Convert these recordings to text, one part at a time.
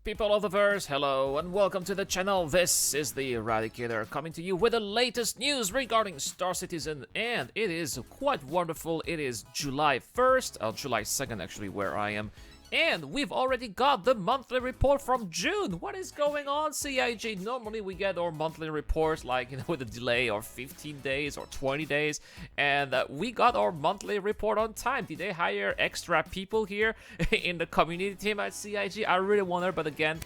People of the verse, hello and welcome to the channel. This is the Eradicator coming to you with the latest news regarding Star Citizen, and it is quite wonderful. It is July 1st, July 2nd actually, where I am, and we've already got the monthly report from June. What is going on, CIG? Normally we get our monthly report like, with a delay of 15 days or 20 days, and we got our monthly report on time. Did they hire extra people here in the community team at CIG? I really wonder, but again,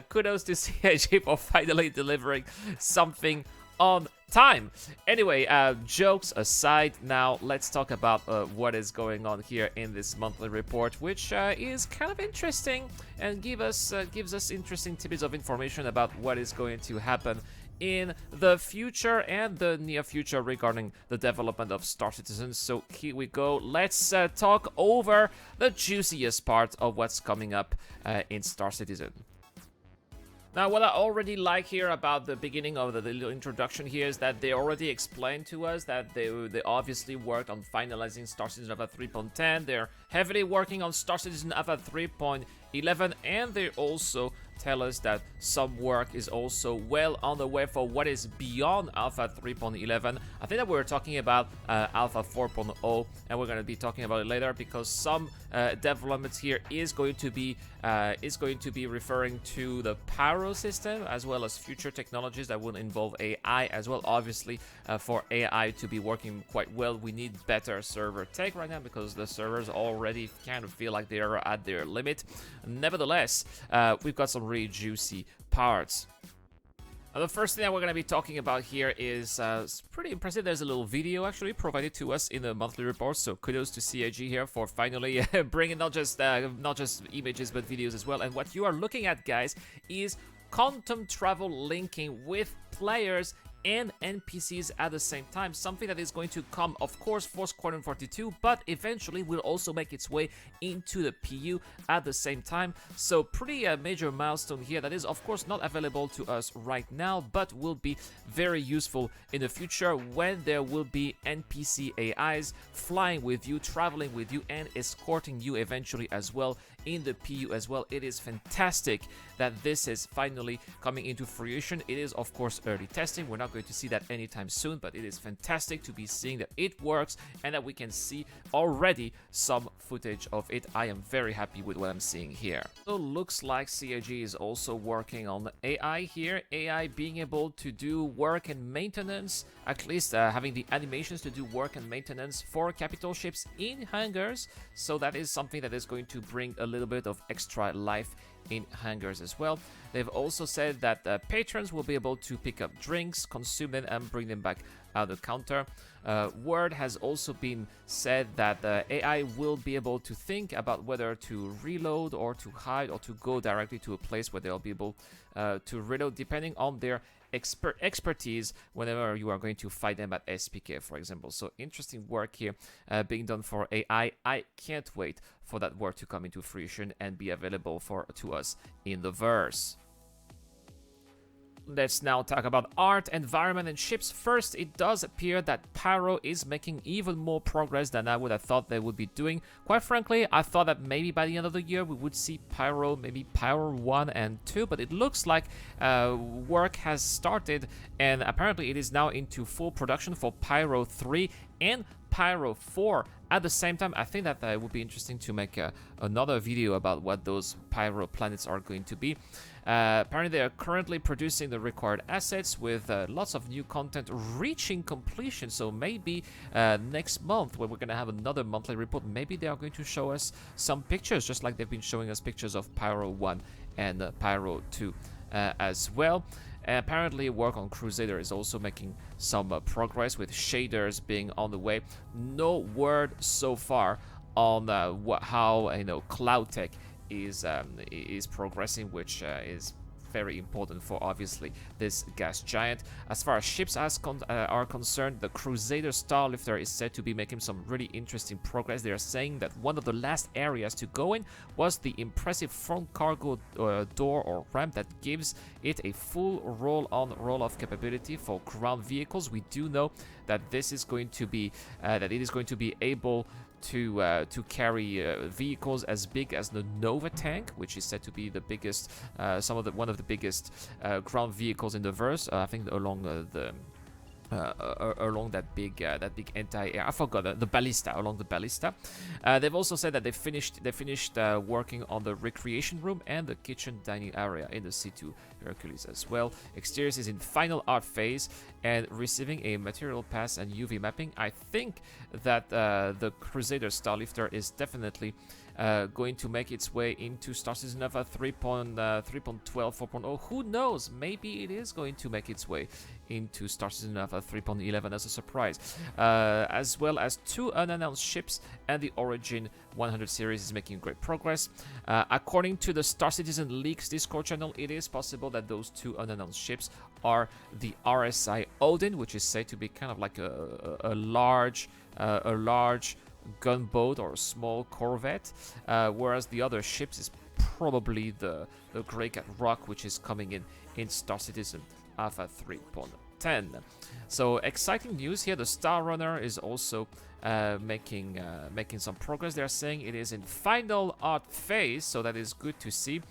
kudos to CIG for finally delivering something on time. Anyway, jokes aside, now let's talk about what is going on here in this monthly report, which is kind of interesting and gives us interesting tidbits of information about what is going to happen in the future and the near future regarding the development of Star Citizen. So here we go. Let's talk over the juiciest part of what's coming up in Star Citizen. Now, what I already like here about the beginning of the little introduction here is that they already explained to us that they obviously worked on finalizing Star Citizen Alpha 3.10. They're heavily working on Star Citizen Alpha 3.11, and they also tell us that some work is also well on the way for what is beyond Alpha 3.11. I think that we're talking about Alpha 4.0, and we're going to be talking about it later, because some developments here is going to be referring to the Pyro system, as well as future technologies that will involve AI as well. Obviously, for AI to be working quite well, we need better server tech right now, because the servers already kind of feel like they are at their limit. Nevertheless, we've got some really juicy parts. The first thing that we're going to be talking about here is pretty impressive. There's a little video actually provided to us in the monthly report, so kudos to CIG here for finally bringing not just images but videos as well. And what you are looking at, guys, is quantum travel linking with players and NPCs at the same time, something that is going to come, of course, for Squadron 42, but eventually will also make its way into the PU at the same time. So pretty major milestone here that is, of course, not available to us right now, but will be very useful in the future when there will be NPC AIs flying with you, traveling with you, and escorting you eventually as well in the PU as well. It is fantastic that this is finally coming into fruition. It is, of course, early testing. We're not going to see that anytime soon, but it is fantastic to be seeing that it works and that we can see already some footage of it. I am very happy with what I'm seeing here. So looks like CIG is also working on AI here, AI being able to do work and maintenance, at least having the animations to do work and maintenance for capital ships in hangars. So that is something that is going to bring a little bit of extra life in hangars as well. They've also said that patrons will be able to pick up drinks, consume them, and bring them back out the counter. Word has also been said that AI will be able to think about whether to reload or to hide or to go directly to a place where they'll be able to reload, depending on their expertise whenever you are going to fight them at SPK, for example. So interesting work here being done for AI. I can't wait for that work to come into fruition and be available to us in the verse. Let's now talk about art, environment, and ships. First, it does appear that Pyro is making even more progress than I would have thought they would be doing. Quite frankly, I thought that maybe by the end of the year we would see Pyro, maybe Pyro 1 and 2, but it looks like work has started, and apparently it is now into full production for Pyro 3 and Pyro 4 at the same time. I think that it would be interesting to make another video about what those Pyro planets are going to be. Apparently they are currently producing the required assets with lots of new content reaching completion. So maybe next month, when we're going to have another monthly report, maybe they are going to show us some pictures, just like they've been showing us pictures of Pyro 1 and Pyro 2 as well. Apparently work on Crusader is also making some progress, with shaders being on the way. No word so far on how cloud tech is progressing, which is very important for obviously this gas giant. As far as ships are concerned, the Crusader Starlifter is said to be making some really interesting progress. They are saying that one of the last areas to go in was the impressive front cargo door or ramp that gives it a full roll-on, roll-off capability for ground vehicles. We do know that this is going to be it is going to be able to carry vehicles as big as the Nova tank, which is said to be the biggest, one of the biggest ground vehicles in the verse. I think along along that big anti-air. I forgot the ballista. Along the ballista, they've also said that they finished working on the recreation room and the kitchen dining area in the C2 Hercules as well. Exteriors is in final art phase and receiving a material pass and UV mapping. I think that the Crusader Starlifter is definitely going to make its way into Star Citizen Alpha 3.12, 4.0. Who knows? Maybe it is going to make its way into Star Citizen Alpha 3.11 as a surprise. As well as 2 unannounced ships, and the Origin 100 series is making great progress. According to the Star Citizen Leaks Discord channel, it is possible that those 2 unannounced ships are the RSI Odin, which is said to be kind of like a large gunboat or a small corvette, whereas the other ships is probably the Grey Cat Rock, which is coming in Star Citizen Alpha 3.10. So exciting news here. The Star Runner is also making some progress. They're saying it is in final art phase, so that is good to see,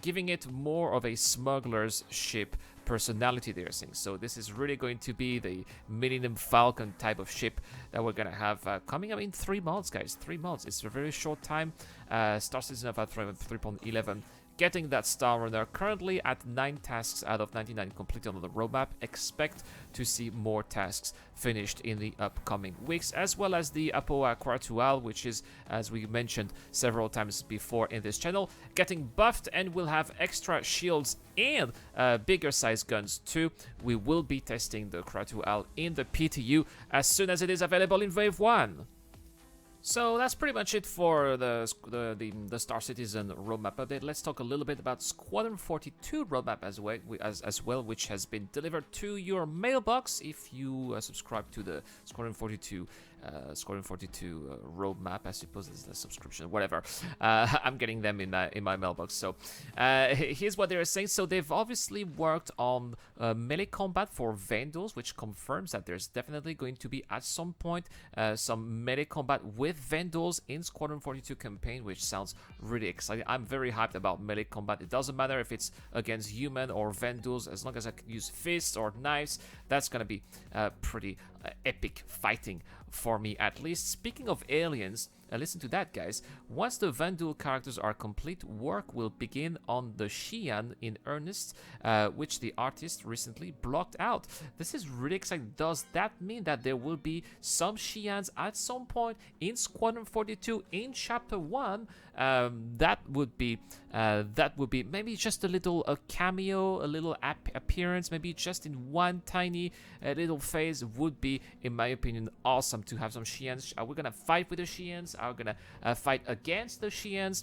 giving it more of a smuggler's ship personality, they're saying. So this is really going to be the Millennium Falcon type of ship that we're gonna have coming up in 3 months, guys. 3 months. It's a very short time. Star Citizen Alpha 3.11 getting that Star Runner, currently at 9 tasks out of 99 completed on the roadmap. Expect to see more tasks finished in the upcoming weeks, as well as the Apoa Quartual, which is, as we mentioned several times before in this channel, getting buffed and will have extra shields and bigger size guns too. We will be testing the Quartual in the PTU as soon as it is available in Wave 1. So that's pretty much it for the Star Citizen roadmap update. Let's talk a little bit about Squadron 42 roadmap as well, which has been delivered to your mailbox if you subscribe to the Squadron 42 roadmap. I suppose it's the subscription, whatever. I'm getting them in my mailbox. So here's what they're saying. So they've obviously worked on melee combat for Vandals, which confirms that there's definitely going to be at some point some melee combat with Vandals in Squadron 42 campaign, which sounds really exciting. I'm very hyped about melee combat. It doesn't matter if it's against human or Vandals, as long as I can use fists or knives. That's gonna be pretty epic fighting for me, at least. Speaking of aliens, listen to that, guys. Once the Vandal characters are complete, work will begin on the Xi'an in earnest, which the artist recently blocked out. This is really exciting. Does that mean that there will be some Xi'ans at some point in Squadron 42 in Chapter 1? That would be maybe just a little cameo, a little appearance, maybe just in one tiny little phase would be, in my opinion, awesome to have some Xi'ans. Are we gonna fight with the Xi'ans? Are we gonna fight against the Xi'ans?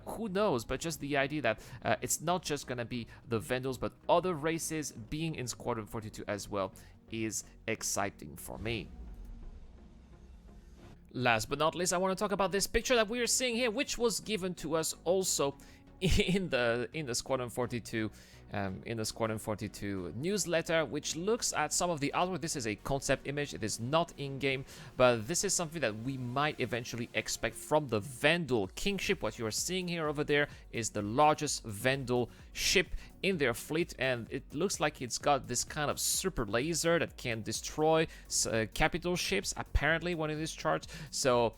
Who knows? But just the idea that it's not just gonna be the Vandals, but other races being in Squadron 42 as well is exciting for me. Last but not least, I want to talk about this picture that we are seeing here, which was given to us also in the Squadron 42 newsletter, which looks at some of the artwork. This is a concept image. It is not in-game, but this is something that we might eventually expect from the Vandal Kingship. What you are seeing here over there is the largest Vandal ship in their fleet, and it looks like it's got this kind of super laser that can destroy capital ships, apparently, when it is charged. So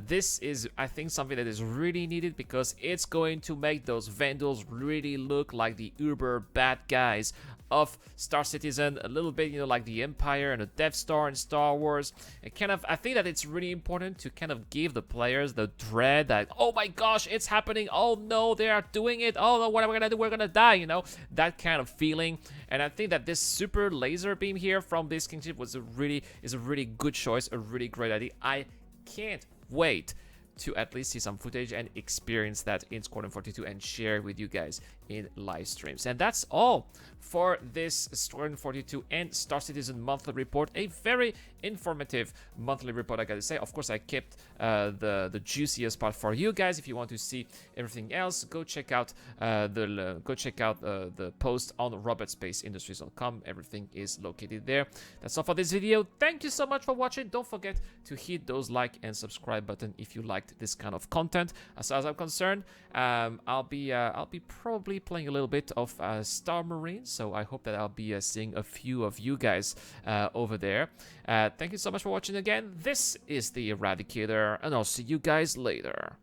this is, I think, something that is really needed, because it's going to make those Vandals really look like the uber bad guys of Star Citizen, a little bit, you know, like the Empire and the Death Star in Star Wars. It kind of, I think that it's really important to kind of give the players the dread that, oh my gosh, it's happening, oh no, they are doing it, oh no, what are we gonna do, we're gonna die, you know, that kind of feeling. And I think that this super laser beam here from this Kingship is a really good choice, a really great idea. I can't wait to at least see some footage and experience that in Squadron 42 and share with you guys in live streams. And that's all for this Squadron 42 and Star Citizen monthly report. A very informative monthly report, I gotta say. Of course, I kept the juiciest part for you guys. If you want to see everything else, go check out the post on robotspaceindustries.com. Everything is located there. That's all for this video. Thank you so much for watching. Don't forget to hit those like and subscribe button if you liked this kind of content. As far as I'm concerned, I'll be probably playing a little bit of Star Marine, so I hope that I'll be seeing a few of you guys over there. Thank you so much for watching again. This is the Eradicator, and I'll see you guys later.